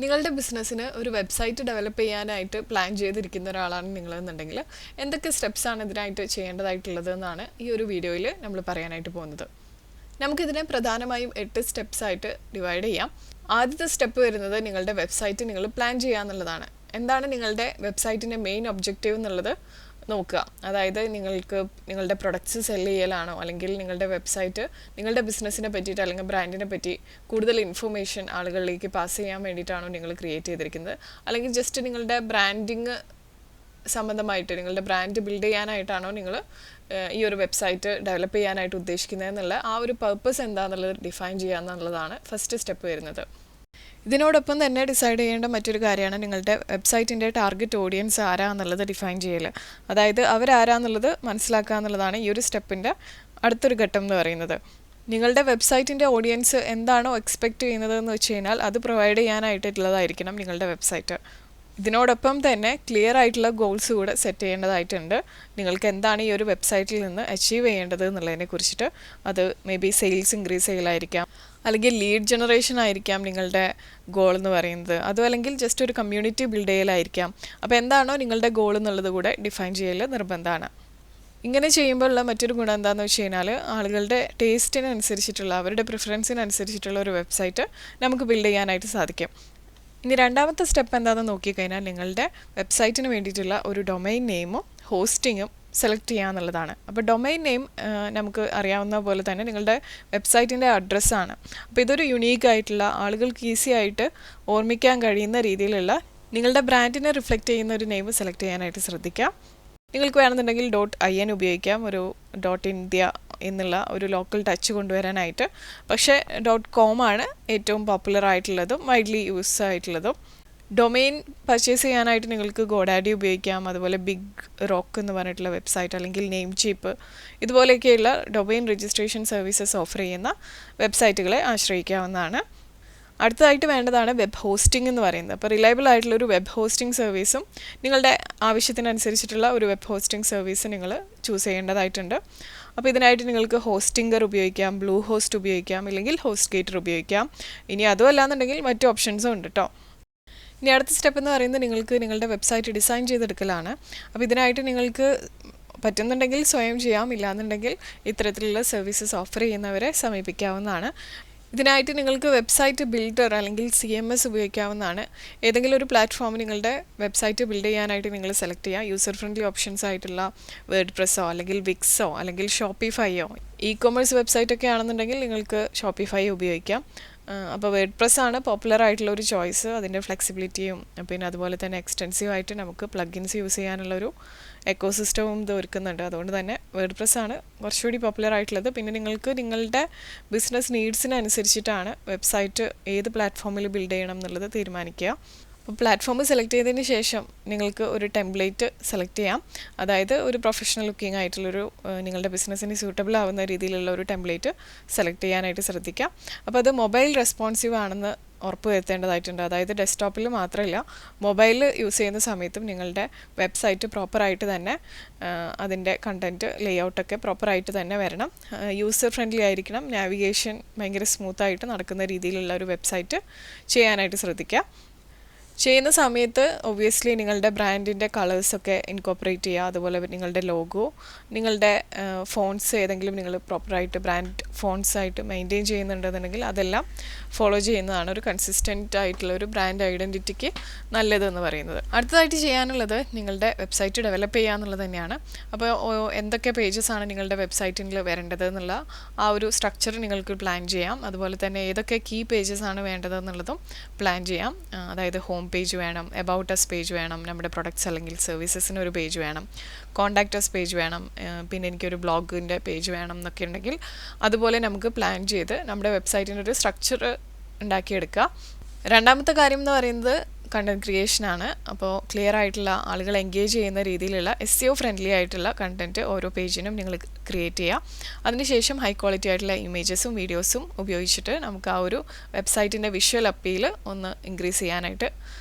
നിങ്ങളുടെ ബിസിനസ്സിന് ഒരു വെബ്സൈറ്റ് ഡെവലപ്പ് ചെയ്യാനായിട്ട് പ്ലാൻ ചെയ്തിരിക്കുന്ന ഒരാളാണ് നിങ്ങളെന്നുണ്ടെങ്കിൽ എന്തൊക്കെ സ്റ്റെപ്സാണ് ഇതിനായിട്ട് ചെയ്യേണ്ടതായിട്ടുള്ളത് എന്നാണ് ഈ ഒരു വീഡിയോയിൽ നമ്മൾ പറയാനായിട്ട് പോകുന്നത്. നമുക്കിതിനെ പ്രധാനമായും 8 സ്റ്റെപ്സായിട്ട് ഡിവൈഡ് ചെയ്യാം. ആദ്യത്തെ സ്റ്റെപ്പ് വരുന്നത് നിങ്ങളുടെ വെബ്സൈറ്റ് നിങ്ങൾ പ്ലാൻ ചെയ്യുക എന്നുള്ളതാണ്. എന്താണ് നിങ്ങളുടെ വെബ്സൈറ്റിൻ്റെ മെയിൻ ഒബ്ജക്റ്റീവ് എന്നുള്ളത് നോക്കുക. അതായത് നിങ്ങൾക്ക് നിങ്ങളുടെ പ്രൊഡക്ട്സ് സെല്ല് ചെയ്യലാണോ, അല്ലെങ്കിൽ നിങ്ങളുടെ വെബ്സൈറ്റ് നിങ്ങളുടെ ബിസിനസ്സിനെ പറ്റിയിട്ട് അല്ലെങ്കിൽ ബ്രാൻഡിനെ പറ്റി കൂടുതൽ ഇൻഫർമേഷൻ ആളുകളിലേക്ക് പാസ് ചെയ്യാൻ വേണ്ടിയിട്ടാണോ നിങ്ങൾ ക്രിയേറ്റ് ചെയ്തിരിക്കുന്നത്, അല്ലെങ്കിൽ ജസ്റ്റ് നിങ്ങളുടെ ബ്രാൻഡിങ് സംബന്ധമായിട്ട് നിങ്ങളുടെ ബ്രാൻഡ് ബിൽഡ് ചെയ്യാനായിട്ടാണോ നിങ്ങൾ ഈ ഒരു വെബ്സൈറ്റ് ഡെവലപ്പ് ചെയ്യാനായിട്ട് ഉദ്ദേശിക്കുന്നത് എന്നുള്ള ആ ഒരു പർപ്പസ് എന്താണെന്നുള്ളത് ഡിഫൈൻ ചെയ്യുക എന്നുള്ളതാണ് ഫസ്റ്റ് സ്റ്റെപ്പ് വരുന്നത്. ഇതിനോടൊപ്പം തന്നെ ഡിസൈഡ് ചെയ്യേണ്ട മറ്റൊരു കാര്യമാണ് നിങ്ങളുടെ വെബ്സൈറ്റിൻ്റെ ടാർഗറ്റ് ഓഡിയൻസ് ആരാന്നുള്ളത് ഡിഫൈൻ ചെയ്യൽ. അതായത് അവരാരാന്നുള്ളത് മനസ്സിലാക്കുക എന്നുള്ളതാണ് ഈ ഒരു സ്റ്റെപ്പിൻ്റെ അടുത്തൊരു ഘട്ടം എന്ന് പറയുന്നത്. നിങ്ങളുടെ വെബ്സൈറ്റിൻ്റെ ഓഡിയൻസ് എന്താണോ എക്സ്പെക്റ്റ് ചെയ്യുന്നത് എന്ന് വെച്ച് കഴിഞ്ഞാൽ അത് പ്രൊവൈഡ് ചെയ്യാനായിട്ടുള്ളതായിരിക്കണം നിങ്ങളുടെ വെബ്സൈറ്റ്. ഇതിനോടൊപ്പം തന്നെ ക്ലിയർ ആയിട്ടുള്ള ഗോൾസ് കൂടെ സെറ്റ് ചെയ്യേണ്ടതായിട്ടുണ്ട്. നിങ്ങൾക്ക് എന്താണ് ഈ ഒരു വെബ്സൈറ്റിൽ നിന്ന് അച്ചീവ് ചെയ്യേണ്ടത് എന്നുള്ളതിനെ കുറിച്ചിട്ട്. അത് മേ ബി സെയിൽസ് ഇൻക്രീസ് ചെയ്യലായിരിക്കാം, അല്ലെങ്കിൽ ലീഡ് ജനറേഷൻ ആയിരിക്കാം നിങ്ങളുടെ ഗോൾ എന്ന് പറയുന്നത്, അതും അല്ലെങ്കിൽ ജസ്റ്റ് ഒരു കമ്മ്യൂണിറ്റി ബിൽഡ് ചെയ്യലായിരിക്കാം. അപ്പോൾ എന്താണോ നിങ്ങളുടെ ഗോൾ എന്നുള്ളത് കൂടെ ഡിഫൈൻ ചെയ്യൽ നിർബന്ധമാണ്. ഇങ്ങനെ ചെയ്യുമ്പോഴുള്ള മറ്റൊരു ഗുണം എന്താണെന്ന് വെച്ച് കഴിഞ്ഞാൽ ആളുകളുടെ ടേസ്റ്റിനനുസരിച്ചിട്ടുള്ള അവരുടെ പ്രിഫറൻസിനനുസരിച്ചിട്ടുള്ള ഒരു വെബ്സൈറ്റ് നമുക്ക് ബിൽഡ് ചെയ്യാനായിട്ട് സാധിക്കും. ഇനി രണ്ടാമത്തെ സ്റ്റെപ്പ് എന്താണെന്ന് നോക്കിക്കഴിഞ്ഞാൽ നിങ്ങളുടെ വെബ്സൈറ്റിന് വേണ്ടിയിട്ടുള്ള ഒരു ഡൊമൈൻ നെയിമും ഹോസ്റ്റിങ്ങും സെലക്ട് ചെയ്യുക എന്നുള്ളതാണ്. അപ്പോൾ ഡൊമൈൻ നെയിം നമുക്ക് അറിയാവുന്ന പോലെ തന്നെ നിങ്ങളുടെ വെബ്സൈറ്റിൻ്റെ അഡ്രസ്സാണ്. അപ്പോൾ ഇതൊരു യുണീക്ക് ആയിട്ടുള്ള ആളുകൾക്ക് ഈസി ആയിട്ട് ഓർമ്മിക്കാൻ കഴിയുന്ന രീതിയിലുള്ള നിങ്ങളുടെ ബ്രാൻഡിനെ റിഫ്ലക്റ്റ് ചെയ്യുന്ന ഒരു നെയിം സെലക്ട് ചെയ്യാനായിട്ട് ശ്രദ്ധിക്കാം. നിങ്ങൾക്ക് വേണമെന്നുണ്ടെങ്കിൽ .in ഉപയോഗിക്കാം, ഒരു .india എന്നുള്ള ഒരു ലോക്കൽ ടച്ച് കൊണ്ടുവരാനായിട്ട്. പക്ഷേ .com ആണ് ഏറ്റവും പോപ്പുലർ ആയിട്ടുള്ളതും വൈഡ്ലി യൂസ് ആയിട്ടുള്ളതും. ഡൊമെയിൻ പർച്ചേസ് ചെയ്യാനായിട്ട് നിങ്ങൾക്ക് ഗോഡാഡി ഉപയോഗിക്കാം, അതുപോലെ ബിഗ് റോക്ക് എന്ന് പറഞ്ഞിട്ടുള്ള വെബ്സൈറ്റ്, അല്ലെങ്കിൽ നെയിം ചീപ്പ്, ഇതുപോലെയൊക്കെയുള്ള ഡൊമെയിൻ രജിസ്ട്രേഷൻ സർവീസസ് ഓഫർ ചെയ്യുന്ന വെബ്സൈറ്റുകളെ ആശ്രയിക്കാവുന്നതാണ്. അടുത്തതായിട്ട് വേണ്ടതാണ് വെബ് ഹോസ്റ്റിംഗ് എന്ന് പറയുന്നത്. അപ്പോൾ റിലയബിൾ ആയിട്ടുള്ളൊരു വെബ് ഹോസ്റ്റിംഗ് സർവീസും നിങ്ങളുടെ ആവശ്യത്തിനനുസരിച്ചിട്ടുള്ള ഒരു വെബ് ഹോസ്റ്റിംഗ് സർവീസ് നിങ്ങൾ ചൂസ് ചെയ്യേണ്ടതായിട്ടുണ്ട്. അപ്പോൾ ഇതിനായിട്ട് നിങ്ങൾക്ക് ഹോസ്റ്റിംഗർ ഉപയോഗിക്കാം, ബ്ലൂ ഹോസ്റ്റ് ഉപയോഗിക്കാം, ഇല്ലെങ്കിൽ ഹോസ്റ്റ് ഗേറ്റർ ഉപയോഗിക്കാം. ഇനി അതുമല്ലാന്നുണ്ടെങ്കിൽ മറ്റു ഓപ്ഷൻസും ഉണ്ട് കേട്ടോ. ഇനി അടുത്ത സ്റ്റെപ്പ് എന്ന് പറയുന്നത് നിങ്ങൾക്ക് നിങ്ങളുടെ വെബ്സൈറ്റ് ഡിസൈൻ ചെയ്തെടുക്കലാണ്. അപ്പോൾ ഇതിനായിട്ട് നിങ്ങൾക്ക് പറ്റുന്നുണ്ടെങ്കിൽ സ്വയം ചെയ്യാം, ഇല്ലാന്നുണ്ടെങ്കിൽ ഇത്തരത്തിലുള്ള സർവീസസ് ഓഫർ ചെയ്യുന്നവരെ സമീപിക്കാവുന്നതാണ്. ഇതിനായിട്ട് നിങ്ങൾക്ക് വെബ്സൈറ്റ് ബിൽഡർ അല്ലെങ്കിൽ CMS ഉപയോഗിക്കാവുന്നതാണ്. ഏതെങ്കിലും ഒരു പ്ലാറ്റ്ഫോം നിങ്ങളുടെ വെബ്സൈറ്റ് ബിൽഡ് ചെയ്യാനായിട്ട് നിങ്ങൾ സെലക്ട് ചെയ്യുക. യൂസർ ഫ്രണ്ട്ലി ഓപ്ഷൻസ് ആയിട്ടുള്ള വേർഡ്പ്രസ്സോ അല്ലെങ്കിൽ വിക്സോ അല്ലെങ്കിൽ ഷോപ്പിഫൈയോ, ഇ-കൊമേഴ്സ് വെബ്സൈറ്റ് ഒക്കെ ആണെന്നുണ്ടെങ്കിൽ നിങ്ങൾക്ക് ഷോപ്പിഫൈ ഉപയോഗിക്കാം. അപ്പോൾ വേർഡ്പ്രസ് ആണ് പോപ്പുലർ ആയിട്ടുള്ള ഒരു ചോയ്സ്. അതിൻ്റെ ഫ്ലെക്സിബിലിറ്റിയും പിന്നെ അതുപോലെ തന്നെ എക്സ്റ്റെൻസീവായിട്ട് നമുക്ക് പ്ലഗിൻസ് യൂസ് ചെയ്യാനുള്ളൊരു എക്കോസിസ്റ്റവും ഇത് ഒരുക്കുന്നുണ്ട്. അതുകൊണ്ട് തന്നെ വേർഡ്പ്രസ് ആണ് കുറച്ചുകൂടി പോപ്പുലർ ആയിട്ടുള്ളത്. പിന്നെ നിങ്ങൾക്ക് നിങ്ങളുടെ ബിസിനസ് നീഡ്സിനനുസരിച്ചിട്ടാണ് വെബ്സൈറ്റ് ഏത് പ്ലാറ്റ്ഫോമിൽ ബിൽഡ് ചെയ്യണം എന്നുള്ളത് തീരുമാനിക്കുക. അപ്പോൾ പ്ലാറ്റ്ഫോം സെലക്ട് ചെയ്തതിന് ശേഷം നിങ്ങൾക്ക് ഒരു ടെംപ്ലേറ്റ് സെലക്ട് ചെയ്യാം. അതായത് ഒരു പ്രൊഫഷണൽ ലുക്കിംഗ് ആയിട്ടുള്ളൊരു നിങ്ങളുടെ ബിസിനസ്സിന് സ്യൂട്ടബിൾ ആവുന്ന രീതിയിലുള്ള ഒരു ടെംപ്ലേറ്റ് സെലക്ട് ചെയ്യാനായിട്ട് ശ്രദ്ധിക്കാം. അപ്പോൾ അത് മൊബൈൽ റെസ്പോൺസീവ് ആണെന്ന് ഉറപ്പ് വരുത്തേണ്ടതായിട്ടുണ്ട്. അതായത് ഡെസ്ക്ടോപ്പിൽ മാത്രമല്ല, മൊബൈൽ യൂസ് ചെയ്യുന്ന സമയത്തും നിങ്ങളുടെ വെബ്സൈറ്റ് പ്രോപ്പറായിട്ട് തന്നെ അതിൻ്റെ കണ്ടൻറ്റ് ലേഔട്ടൊക്കെ പ്രോപ്പറായിട്ട് തന്നെ വരണം. യൂസർ ഫ്രണ്ട്ലി ആയിരിക്കണം. നാവിഗേഷൻ ഭയങ്കര സ്മൂത്തായിട്ട് നടക്കുന്ന രീതിയിലുള്ള ഒരു വെബ്സൈറ്റ് ചെയ്യാനായിട്ട് ശ്രദ്ധിക്കുക. ചെയ്യുന്ന സമയത്ത് ഒബ്വിയസ്ലി നിങ്ങളുടെ ബ്രാൻഡിൻ്റെ കളേഴ്സൊക്കെ ഇൻകോപ്പറേറ്റ് ചെയ്യുക. അതുപോലെ നിങ്ങളുടെ ലോഗോ, നിങ്ങളുടെ ഫോൺസ് ഏതെങ്കിലും നിങ്ങൾ പ്രോപ്പറായിട്ട് ബ്രാൻഡ് ഫോൺസ് ആയിട്ട് മെയിൻറ്റെയിൻ ചെയ്യുന്നുണ്ടെന്നുണ്ടെങ്കിൽ അതെല്ലാം ഫോളോ ചെയ്യുന്നതാണ് ഒരു കൺസിസ്റ്റൻ്റ് ആയിട്ടുള്ള ഒരു ബ്രാൻഡ് ഐഡൻറ്റിറ്റിക്ക് നല്ലതെന്ന് പറയുന്നത്. അടുത്തതായിട്ട് ചെയ്യാനുള്ളത് നിങ്ങളുടെ വെബ്സൈറ്റ് ഡെവലപ്പ് ചെയ്യുക എന്നുള്ളത് തന്നെയാണ്. അപ്പോൾ എന്തൊക്കെ പേജസാണ് നിങ്ങളുടെ വെബ്സൈറ്റിൽ വരേണ്ടത് എന്നുള്ള ആ ഒരു സ്ട്രക്ചർ നിങ്ങൾക്ക് പ്ലാൻ ചെയ്യാം. അതുപോലെ തന്നെ ഏതൊക്കെ കീ പേജസാണ് വേണ്ടതെന്നുള്ളതും പ്ലാൻ ചെയ്യാം. അതായത് ഹോം പേജ് വേണം, എബൌട്ട് അസ് പേജ് വേണം, നമ്മുടെ പ്രൊഡക്ട്സ് അല്ലെങ്കിൽ സർവീസസിന് ഒരു പേജ് വേണം, കോൺടാക്റ്റ് അസ് പേജ് വേണം, പിന്നെ എനിക്കൊരു ബ്ലോഗിൻ്റെ പേജ് വേണം എന്നൊക്കെ ഉണ്ടെങ്കിൽ അതുപോലെ നമുക്ക് പ്ലാൻ ചെയ്ത് നമ്മുടെ വെബ്സൈറ്റിൻ്റെ ഒരു സ്ട്രക്ചർ ഉണ്ടാക്കിയെടുക്കുക. രണ്ടാമത്തെ കാര്യം എന്ന് പറയുന്നത് കണ്ടൻറ് ക്രിയേഷനാണ്. അപ്പോൾ ക്ലിയർ ആയിട്ടുള്ള ആളുകൾ എൻഗേജ് ചെയ്യുന്ന രീതിയിലുള്ള SEO ഫ്രണ്ട്ലി ആയിട്ടുള്ള കണ്ടൻറ്റ് ഓരോ പേജിനും നിങ്ങൾ ക്രിയേറ്റ് ചെയ്യുക. അതിനുശേഷം ഹൈ ക്വാളിറ്റി ആയിട്ടുള്ള ഇമേജസും വീഡിയോസും ഉപയോഗിച്ചിട്ട് നമുക്ക് ആ ഒരു വെബ്സൈറ്റിൻ്റെ വിഷ്വൽ അപ്പീൽ ഒന്ന് ഇൻക്രീസ് ചെയ്യാനായിട്ട്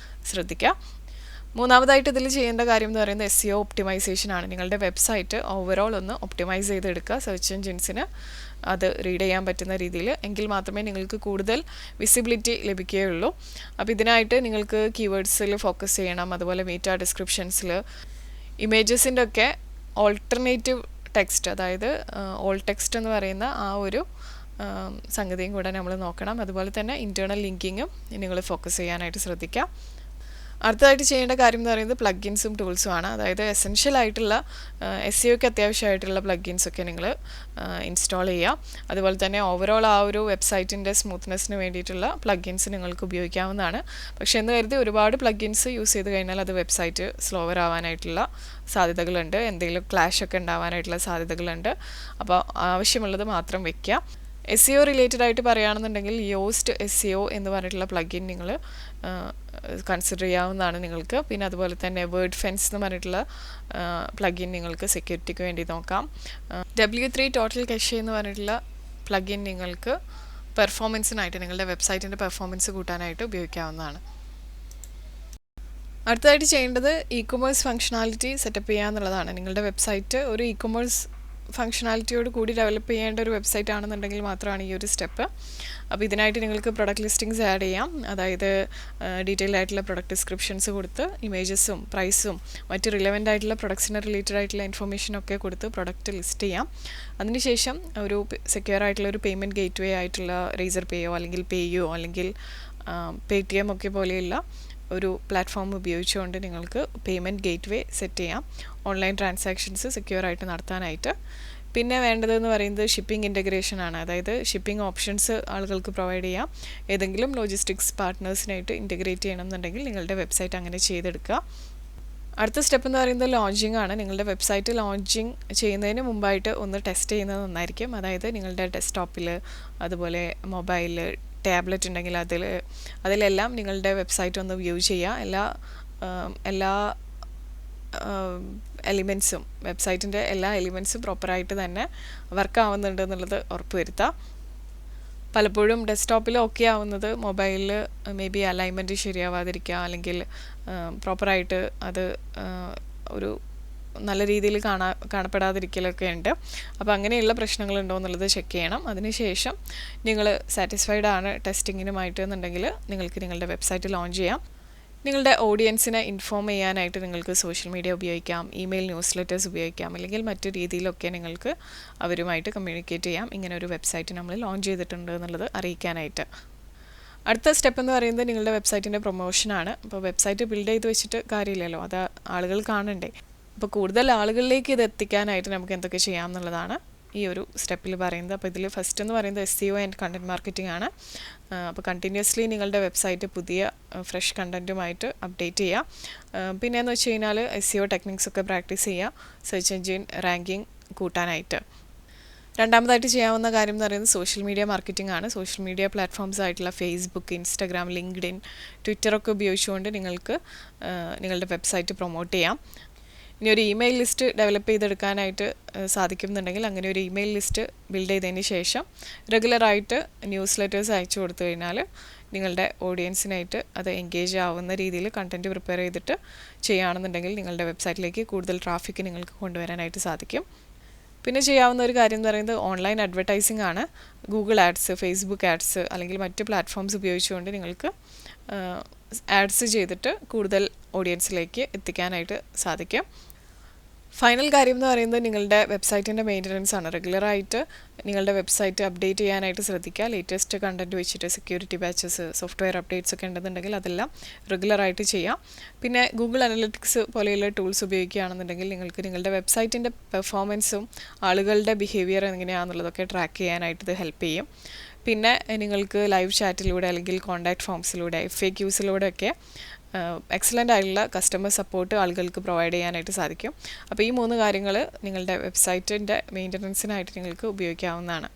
ശ്രദ്ധിക്കുക. മൂന്നാമതായിട്ട് ഇതിൽ ചെയ്യേണ്ട കാര്യം എന്ന് പറയുന്നത് SEO ഒപ്റ്റിമൈസേഷൻ ആണ്. നിങ്ങളുടെ വെബ്സൈറ്റ് ഓവറോൾ ഒന്ന് ഒപ്റ്റിമൈസ് ചെയ്തെടുക്കുക, സെർച്ച് എഞ്ചിൻസിന് അത് റീഡ് ചെയ്യാൻ പറ്റുന്ന രീതിയിൽ. എങ്കിൽ മാത്രമേ നിങ്ങൾക്ക് കൂടുതൽ വിസിബിലിറ്റി ലഭിക്കുകയുള്ളൂ. അപ്പോൾ ഇതിനായിട്ട് നിങ്ങൾക്ക് കീവേഡ്സിൽ ഫോക്കസ് ചെയ്യണം. അതുപോലെ മെറ്റാ ഡിസ്ക്രിപ്ഷൻസിൽ ഇമേജസിൻ്റെ ഒക്കെ ഓൾട്ടർനേറ്റീവ് ടെക്സ്റ്റ്, അതായത് ഓൾ ടെക്സ്റ്റ് എന്ന് പറയുന്ന ആ ഒരു സംഗതിയും കൂടെ നമ്മൾ നോക്കണം. അതുപോലെ തന്നെ ഇൻറ്റേർണൽ ലിങ്കിങ്ങും നിങ്ങൾ ഫോക്കസ് ചെയ്യാനായിട്ട് ശ്രദ്ധിക്കുക. അടുത്തതായിട്ട് ചെയ്യേണ്ട കാര്യം എന്ന് പറയുന്നത് പ്ലഗിൻസും ടൂൾസും ആണ്. അതായത് എസെൻഷ്യൽ ആയിട്ടുള്ള SEOക്ക് അത്യാവശ്യമായിട്ടുള്ള പ്ലഗിൻസൊക്കെ നിങ്ങൾ ഇൻസ്റ്റാൾ ചെയ്യുക. അതുപോലെ തന്നെ ഓവറോൾ ആ ഒരു വെബ്സൈറ്റിൻ്റെ സ്മൂത്ത്നെസ്സിന് വേണ്ടിയിട്ടുള്ള പ്ലഗിൻസ് നിങ്ങൾക്ക് ഉപയോഗിക്കാവുന്നതാണ്. പക്ഷേ എന്ന് കരുതി ഒരുപാട് പ്ലഗിൻസ് യൂസ് ചെയ്ത് കഴിഞ്ഞാൽ അത് വെബ്സൈറ്റ് സ്ലോവർ ആവാനായിട്ടുള്ള സാധ്യതകളുണ്ട്, എന്തെങ്കിലും ക്ലാഷ് ഒക്കെ ഉണ്ടാവാനായിട്ടുള്ള സാധ്യതകളുണ്ട്. അപ്പോൾ ആവശ്യമുള്ളത് മാത്രം വയ്ക്കുക. SEO റിലേറ്റഡ് ആയിട്ട് പറയുകയാണെന്നുണ്ടെങ്കിൽ യോസ്റ്റ് SEO എന്ന് പറഞ്ഞിട്ടുള്ള പ്ലഗിൻ നിങ്ങൾ കൺസിഡർ ചെയ്യാവുന്നതാണ് നിങ്ങൾക്ക്. പിന്നെ അതുപോലെ തന്നെ വേർഡ് ഫെൻസ് എന്ന് പറഞ്ഞിട്ടുള്ള പ്ലഗിൻ നിങ്ങൾക്ക് സെക്യൂരിറ്റിക്ക് വേണ്ടി നോക്കാം. W3 ടോട്ടൽ കഷെ എന്ന് പറഞ്ഞിട്ടുള്ള പ്ലഗിൻ നിങ്ങൾക്ക് പെർഫോമൻസിനായിട്ട്, നിങ്ങളുടെ വെബ്സൈറ്റിൻ്റെ പെർഫോമൻസ് കൂട്ടാനായിട്ട് ഉപയോഗിക്കാവുന്നതാണ്. അടുത്തതായിട്ട് ചെയ്യേണ്ടത് ഇ-കൊമേഴ്സ് ഫങ്ഷനാലിറ്റി സെറ്റപ്പ് ചെയ്യുക എന്നുള്ളതാണ്. നിങ്ങളുടെ വെബ്സൈറ്റ് ഒരു ഇ-കൊമേഴ്സ് ഫങ്ഷനാലിറ്റിയോട് കൂടി ഡെവലപ്പ് ചെയ്യേണ്ട ഒരു വെബ്സൈറ്റ് ആണെന്നുണ്ടെങ്കിൽ മാത്രമാണ് ഈ ഒരു സ്റ്റെപ്പ്. അപ്പോൾ ഇതിനായിട്ട് നിങ്ങൾക്ക് പ്രൊഡക്റ്റ് ലിസ്റ്റിങ്സ് ആഡ് ചെയ്യാം. അതായത് ഡീറ്റെയിൽ ആയിട്ടുള്ള പ്രൊഡക്റ്റ് ഡിസ്ക്രിപ്ഷൻസ് കൊടുത്ത് ഇമേജസും പ്രൈസും മറ്റ് റിലവൻ്റ് ആയിട്ടുള്ള പ്രൊഡക്ട്സിന് റിലേറ്റഡ് ആയിട്ടുള്ള ഇൻഫർമേഷനൊക്കെ കൊടുത്ത് പ്രൊഡക്റ്റ് ലിസ്റ്റ് ചെയ്യാം. അതിനുശേഷം ഒരു സെക്യൂർ ആയിട്ടുള്ള ഒരു പേയ്മെൻറ്റ് ഗേറ്റ് വേ ആയിട്ടുള്ള റേസർ പേയോ അല്ലെങ്കിൽ പേയോ അല്ലെങ്കിൽ Paytm ഒക്കെ പോലെയുള്ള ഒരു പ്ലാറ്റ്ഫോം ഉപയോഗിച്ചുകൊണ്ട് നിങ്ങൾക്ക് പേയ്മെൻറ്റ് ഗേറ്റ് വേ സെറ്റ് ചെയ്യാം, ഓൺലൈൻ ട്രാൻസാക്ഷൻസ് സെക്യൂർ ആയിട്ട് നടത്താനായിട്ട്. പിന്നെ വേണ്ടതെന്ന് പറയുന്നത് ഷിപ്പിംഗ് ഇൻ്റഗ്രേഷൻ ആണ്. അതായത് ഷിപ്പിംഗ് ഓപ്ഷൻസ് ആളുകൾക്ക് പ്രൊവൈഡ് ചെയ്യാം. ഏതെങ്കിലും ലോജിസ്റ്റിക്സ് പാർട്ട്നേഴ്സിനായിട്ട് ഇൻ്റഗ്രേറ്റ് ചെയ്യണമെന്നുണ്ടെങ്കിൽ നിങ്ങളുടെ വെബ്സൈറ്റ് അങ്ങനെ ചെയ്തെടുക്കുക. അടുത്ത സ്റ്റെപ്പ് എന്ന് പറയുന്നത് ലോഞ്ചിങ് ആണ്. നിങ്ങളുടെ വെബ്സൈറ്റ് ലോഞ്ചിങ് ചെയ്യുന്നതിന് മുമ്പായിട്ട് ഒന്ന് ടെസ്റ്റ് ചെയ്യുന്നത് നന്നായിരിക്കും. അതായത് നിങ്ങളുടെ ഡെസ്ക്ടോപ്പിൽ, അതുപോലെ മൊബൈൽ, ടാബ്ലറ്റ് ഉണ്ടെങ്കിൽ അതിലെല്ലാം നിങ്ങളുടെ വെബ്സൈറ്റ് ഒന്ന് വ്യൂ ചെയ്യുക. എല്ലാ എലിമെൻറ്റ്സും, വെബ്സൈറ്റിൻ്റെ എല്ലാ എലിമെൻറ്റ്സും പ്രോപ്പറായിട്ട് തന്നെ വർക്ക് ആവുന്നുണ്ട് എന്നുള്ളത് ഉറപ്പുവരുത്തുക. പലപ്പോഴും ഡെസ്ക്ടോപ്പിൽ ഓക്കെ ആവുന്നത് മൊബൈലിൽ മേ ബി അലൈൻമെൻറ്റ് ശരിയാവാതിരിക്കുക, അല്ലെങ്കിൽ പ്രോപ്പറായിട്ട് അത് ഒരു നല്ല രീതിയിൽ കാണപ്പെടാതിരിക്കലൊക്കെ ഉണ്ട്. അപ്പോൾ അങ്ങനെയുള്ള പ്രശ്നങ്ങളുണ്ടോ എന്നുള്ളത് ചെക്ക് ചെയ്യണം. അതിനുശേഷം നിങ്ങൾ സാറ്റിസ്ഫൈഡ് ആണ് ടെസ്റ്റിങ്ങിനുമായിട്ട് എന്നുണ്ടെങ്കിൽ നിങ്ങൾക്ക് നിങ്ങളുടെ വെബ്സൈറ്റ് ലോഞ്ച് ചെയ്യാം. നിങ്ങളുടെ ഓഡിയൻസിനെ ഇൻഫോം ചെയ്യാനായിട്ട് നിങ്ങൾക്ക് സോഷ്യൽ മീഡിയ ഉപയോഗിക്കാം, ഇമെയിൽ ന്യൂസ് ലെറ്റേഴ്സ് ഉപയോഗിക്കാം, അല്ലെങ്കിൽ മറ്റു രീതിയിലൊക്കെ നിങ്ങൾക്ക് അവരുമായിട്ട് കമ്മ്യൂണിക്കേറ്റ് ചെയ്യാം. ഇങ്ങനെ ഒരു വെബ്സൈറ്റ് നമ്മൾ ലോഞ്ച് ചെയ്തിട്ടുണ്ട് എന്നുള്ളത് അറിയിക്കാനായിട്ട്. അടുത്ത സ്റ്റെപ്പ് എന്ന് പറയുന്നത് നിങ്ങളുടെ വെബ്സൈറ്റിൻ്റെ പ്രൊമോഷനാണ്. അപ്പോൾ വെബ്സൈറ്റ് ബിൽഡ് ചെയ്ത് വെച്ചിട്ട് കാര്യമില്ലല്ലോ, അത് ആളുകൾ കാണണ്ടേ. അപ്പോൾ കൂടുതൽ ആളുകളിലേക്ക് ഇത് എത്തിക്കാനായിട്ട് നമുക്ക് എന്തൊക്കെ ചെയ്യാം എന്നുള്ളതാണ് ഈ ഒരു സ്റ്റെപ്പിൽ പറയുന്നത്. അപ്പോൾ ഇതിൽ ഫസ്റ്റ് എന്ന് പറയുന്നത് SEO ആൻഡ് കണ്ടൻറ് മാർക്കറ്റിംഗ് ആണ്. അപ്പോൾ കണ്ടിന്യൂസ്ലി നിങ്ങളുടെ വെബ്സൈറ്റ് പുതിയ ഫ്രഷ് കണ്ടൻറ്റുമായിട്ട് അപ്ഡേറ്റ് ചെയ്യുക. പിന്നെയെന്ന് വെച്ച് കഴിഞ്ഞാൽ SEO ടെക്നിക്സ് ഒക്കെ പ്രാക്ടീസ് ചെയ്യുക, സെർച്ച് എഞ്ചിൻ റാങ്കിങ് കൂട്ടാനായിട്ട്. രണ്ടാമതായിട്ട് ചെയ്യാവുന്ന കാര്യം എന്ന് പറയുന്നത് സോഷ്യൽ മീഡിയ മാർക്കറ്റിംഗ് ആണ്. സോഷ്യൽ മീഡിയ പ്ലാറ്റ്ഫോംസ് ആയിട്ടുള്ള ഫേസ്ബുക്ക്, ഇൻസ്റ്റാഗ്രാം, ലിങ്ക്ഡിൻ, ട്വിറ്ററൊക്കെ ഉപയോഗിച്ചുകൊണ്ട് നിങ്ങൾക്ക് നിങ്ങളുടെ വെബ്സൈറ്റ് പ്രൊമോട്ട് ചെയ്യാം. ഇനി ഒരു ഇമെയിൽ ലിസ്റ്റ് ഡെവലപ്പ് ചെയ്തെടുക്കാനായിട്ട് സാധിക്കുന്നുണ്ടെങ്കിൽ അങ്ങനെ ഒരു ഇമെയിൽ ലിസ്റ്റ് ബിൽഡ് ചെയ്തതിന് ശേഷം റെഗുലറായിട്ട് ന്യൂസ് ലെറ്റേഴ്സ് അയച്ചു കൊടുത്തു കഴിഞ്ഞാൽ നിങ്ങളുടെ ഓഡിയൻസിനായിട്ട് അത് എൻഗേജ് ആവുന്ന രീതിയിൽ കണ്ടൻറ്റ് പ്രിപ്പയർ ചെയ്തിട്ട് ചെയ്യുകയാണെന്നുണ്ടെങ്കിൽ നിങ്ങളുടെ വെബ്സൈറ്റിലേക്ക് കൂടുതൽ ട്രാഫിക് നിങ്ങൾക്ക് കൊണ്ടുവരാനായിട്ട് സാധിക്കും. പിന്നെ ചെയ്യാവുന്ന ഒരു കാര്യം എന്ന് പറയുന്നത് ഓൺലൈൻ അഡ്വർടൈസിംഗ് ആണ്. ഗൂഗിൾ ആഡ്സ്, ഫേസ്ബുക്ക് ആഡ്സ് അല്ലെങ്കിൽ മറ്റ് പ്ലാറ്റ്ഫോംസ് ഉപയോഗിച്ചുകൊണ്ട് നിങ്ങൾക്ക് ആഡ്സ് ചെയ്തിട്ട് കൂടുതൽ ഓഡിയൻസിലേക്ക് എത്തിക്കാനായിട്ട് സാധിക്കും. ഫൈനൽ കാര്യം എന്ന് പറയുന്നത് നിങ്ങളുടെ വെബ്സൈറ്റിൻ്റെ മെയിൻ്റനൻസ് ആണ്. റെഗുലറായിട്ട് നിങ്ങളുടെ വെബ്സൈറ്റ് അപ്ഡേറ്റ് ചെയ്യാനായിട്ട് ശ്രദ്ധിക്കുക. ലേറ്റസ്റ്റ് കണ്ടൻറ്റ് വെച്ചിട്ട് സെക്യൂരിറ്റി പാച്ചസ്, സോഫ്റ്റ്വെയർ അപ്ഡേറ്റ്സ് ഒക്കെ ഉണ്ടെന്നുണ്ടെങ്കിൽ അതെല്ലാം റെഗുലറായിട്ട് ചെയ്യാം. പിന്നെ ഗൂഗിൾ അനലിറ്റിക്സ് പോലെയുള്ള ടൂൾസ് ഉപയോഗിക്കുകയാണെന്നുണ്ടെങ്കിൽ നിങ്ങൾക്ക് നിങ്ങളുടെ വെബ്സൈറ്റിൻ്റെ പെർഫോമൻസും ആളുകളുടെ ബിഹേവിയർ എങ്ങനെയാണെന്നുള്ളതൊക്കെ ട്രാക്ക് ചെയ്യാനായിട്ട് ഇത് ഹെൽപ്പ് ചെയ്യും. പിന്നെ നിങ്ങൾക്ക് ലൈവ് ചാറ്റിലൂടെ അല്ലെങ്കിൽ കോൺടാക്റ്റ് ഫോംസിലൂടെ, FAQസിലൂടെ ഒക്കെ എക്സലൻ്റ് ആയിട്ടുള്ള കസ്റ്റമർ സപ്പോർട്ട് ആളുകൾക്ക് പ്രൊവൈഡ് ചെയ്യാനായിട്ട് സാധിക്കും. അപ്പോൾ ഈ 3 കാര്യങ്ങൾ നിങ്ങളുടെ വെബ്സൈറ്റിൻ്റെ മെയിൻ്റനൻസിനായിട്ട് നിങ്ങൾക്ക് ഉപയോഗിക്കാവുന്നതാണ്.